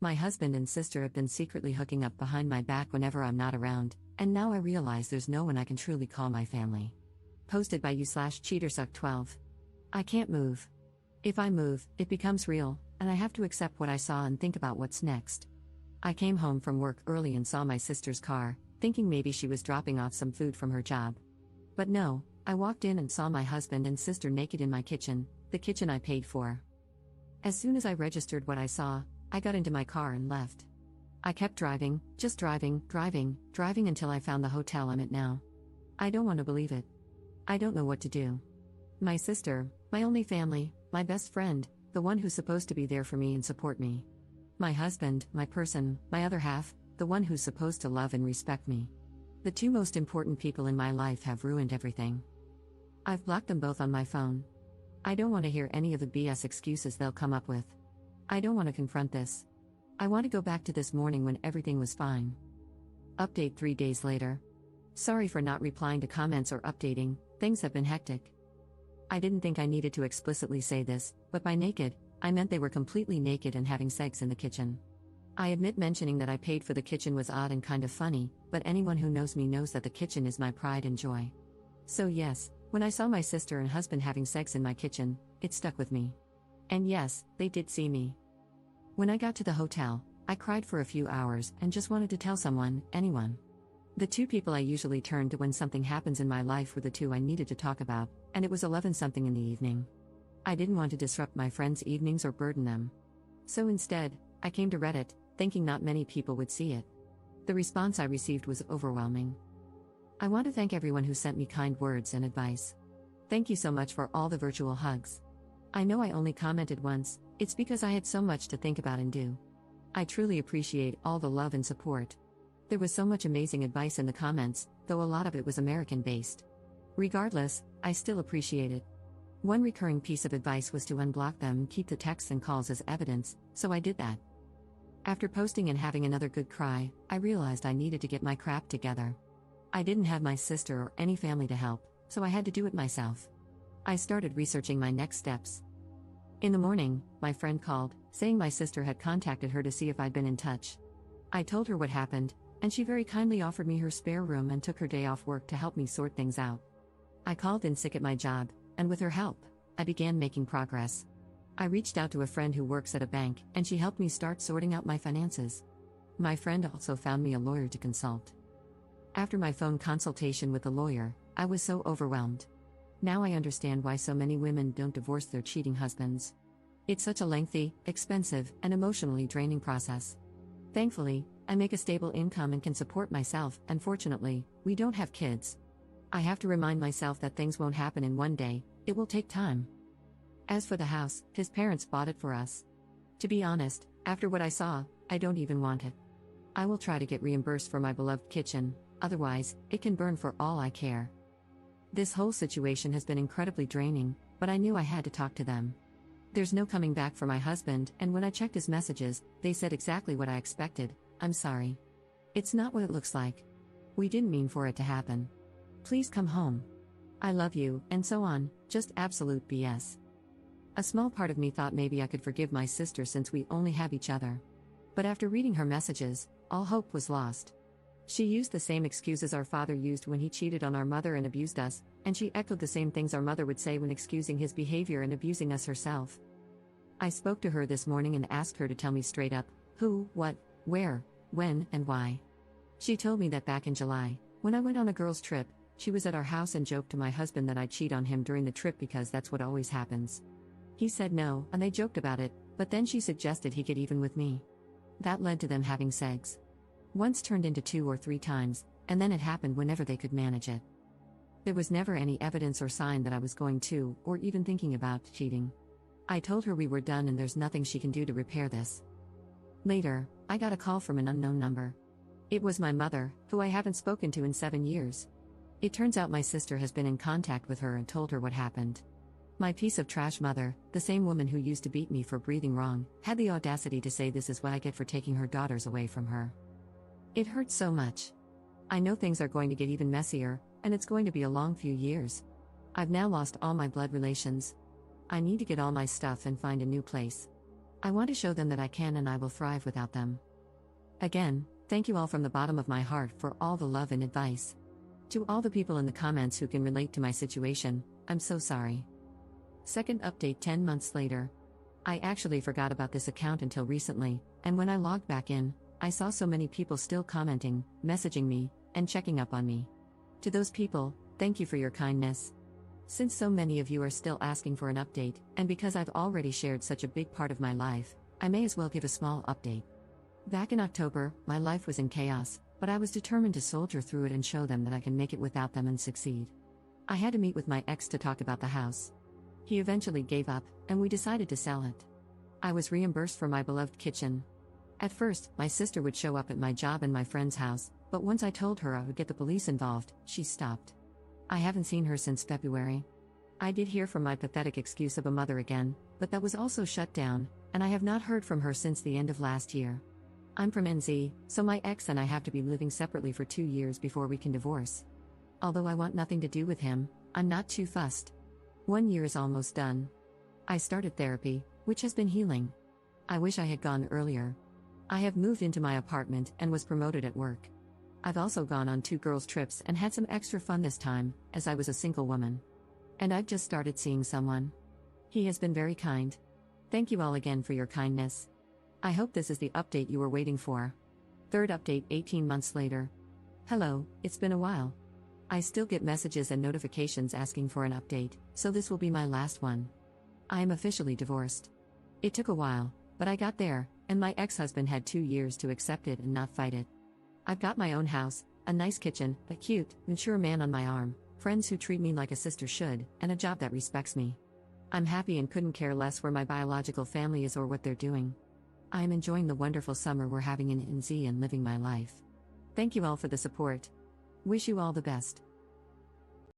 My husband and sister have been secretly hooking up behind my back whenever I'm not around, and now I realize there's no one I can truly call my family. Posted by you/cheatersuck12. I can't move. If I move, it becomes real, and I have to accept what I saw and think about what's next. I came home from work early and saw my sister's car, thinking maybe she was dropping off some food from her job. But no, I walked in and saw my husband and sister naked in my kitchen, the kitchen I paid for. As soon as I registered what I saw, I got into my car and left. I kept driving, just driving until I found the hotel I'm at now. I don't want to believe it. I don't know what to do. My sister, my only family, my best friend, the one who's supposed to be there for me and support me. My husband, my person, my other half, the one who's supposed to love and respect me. The two most important people in my life have ruined everything. I've blocked them both on my phone. I don't want to hear any of the BS excuses they'll come up with. I don't want to confront this. I want to go back to this morning when everything was fine. Update 3 days later. Sorry for not replying to comments or updating, things have been hectic. I didn't think I needed to explicitly say this, but by naked, I meant they were completely naked and having sex in the kitchen. I admit mentioning that I paid for the kitchen was odd and kind of funny, but anyone who knows me knows that the kitchen is my pride and joy. So yes, when I saw my sister and husband having sex in my kitchen, it stuck with me. And yes, they did see me. When I got to the hotel, I cried for a few hours and just wanted to tell someone, anyone. The two people I usually turn to when something happens in my life were the two I needed to talk about, and it was 11-something in the evening. I didn't want to disrupt my friends' evenings or burden them. So instead, I came to Reddit, thinking not many people would see it. The response I received was overwhelming. I want to thank everyone who sent me kind words and advice. Thank you so much for all the virtual hugs. I know I only commented once, it's because I had so much to think about and do. I truly appreciate all the love and support. There was so much amazing advice in the comments, though a lot of it was American-based. Regardless, I still appreciate it. One recurring piece of advice was to unblock them and keep the texts and calls as evidence, so I did that. After posting and having another good cry, I realized I needed to get my crap together. I didn't have my sister or any family to help, so I had to do it myself. I started researching my next steps. In the morning, my friend called, saying my sister had contacted her to see if I'd been in touch. I told her what happened, and she very kindly offered me her spare room and took her day off work to help me sort things out. I called in sick at my job, and with her help, I began making progress. I reached out to a friend who works at a bank, and she helped me start sorting out my finances. My friend also found me a lawyer to consult. After my phone consultation with the lawyer, I was so overwhelmed. Now I understand why so many women don't divorce their cheating husbands. It's such a lengthy, expensive, and emotionally draining process. Thankfully, I make a stable income and can support myself, and fortunately, we don't have kids. I have to remind myself that things won't happen in one day, it will take time. As for the house, his parents bought it for us. To be honest, after what I saw, I don't even want it. I will try to get reimbursed for my beloved kitchen, otherwise, it can burn for all I care. This whole situation has been incredibly draining, but I knew I had to talk to them. There's no coming back for my husband, and when I checked his messages, they said exactly what I expected. I'm sorry. It's not what it looks like. We didn't mean for it to happen. Please come home. I love you, and so on, just absolute BS. A small part of me thought maybe I could forgive my sister since we only have each other. But after reading her messages, all hope was lost. She used the same excuses our father used when he cheated on our mother and abused us, and she echoed the same things our mother would say when excusing his behavior and abusing us herself. I spoke to her this morning and asked her to tell me straight up, who, what, where, when, and why. She told me that back in July, when I went on a girls' trip, she was at our house and joked to my husband that I'd cheat on him during the trip because that's what always happens. He said no, and they joked about it, but then she suggested he get even with me. That led to them having sex. Once turned into 2 or 3 times, and then it happened whenever they could manage it. There was never any evidence or sign that I was going to, or even thinking about, cheating. I told her we were done and there's nothing she can do to repair this. Later, I got a call from an unknown number. It was my mother, who I haven't spoken to in 7 years. It turns out my sister has been in contact with her and told her what happened. My piece of trash mother, the same woman who used to beat me for breathing wrong, had the audacity to say this is what I get for taking her daughters away from her. It hurts so much. I know things are going to get even messier, and it's going to be a long few years. I've now lost all my blood relations. I need to get all my stuff and find a new place. I want to show them that I can and I will thrive without them. Again, thank you all from the bottom of my heart for all the love and advice. To all the people in the comments who can relate to my situation, I'm so sorry. Second update 10 months later. I actually forgot about this account until recently, and when I logged back in, I saw so many people still commenting, messaging me, and checking up on me. To those people, thank you for your kindness. Since so many of you are still asking for an update, and because I've already shared such a big part of my life, I may as well give a small update. Back in October, my life was in chaos, but I was determined to soldier through it and show them that I can make it without them and succeed. I had to meet with my ex to talk about the house. He eventually gave up, and we decided to sell it. I was reimbursed for my beloved kitchen. At first, my sister would show up at my job and my friend's house, but once I told her I would get the police involved, she stopped. I haven't seen her since February. I did hear from my pathetic excuse of a mother again, but that was also shut down, and I have not heard from her since the end of last year. I'm from NZ, so my ex and I have to be living separately for 2 years before we can divorce. Although I want nothing to do with him, I'm not too fussed. 1 year is almost done. I started therapy, which has been healing. I wish I had gone earlier. I have moved into my apartment and was promoted at work. I've also gone on 2 girls' trips and had some extra fun this time, as I was a single woman. And I've just started seeing someone. He has been very kind. Thank you all again for your kindness. I hope this is the update you were waiting for. Third update 18 months later. Hello, it's been a while. I still get messages and notifications asking for an update, so this will be my last one. I am officially divorced. It took a while, but I got there, and my ex-husband had 2 years to accept it and not fight it. I've got my own house, a nice kitchen, a cute, mature man on my arm, friends who treat me like a sister should, and a job that respects me. I'm happy and couldn't care less where my biological family is or what they're doing. I am enjoying the wonderful summer we're having in NZ and living my life. Thank you all for the support. Wish you all the best.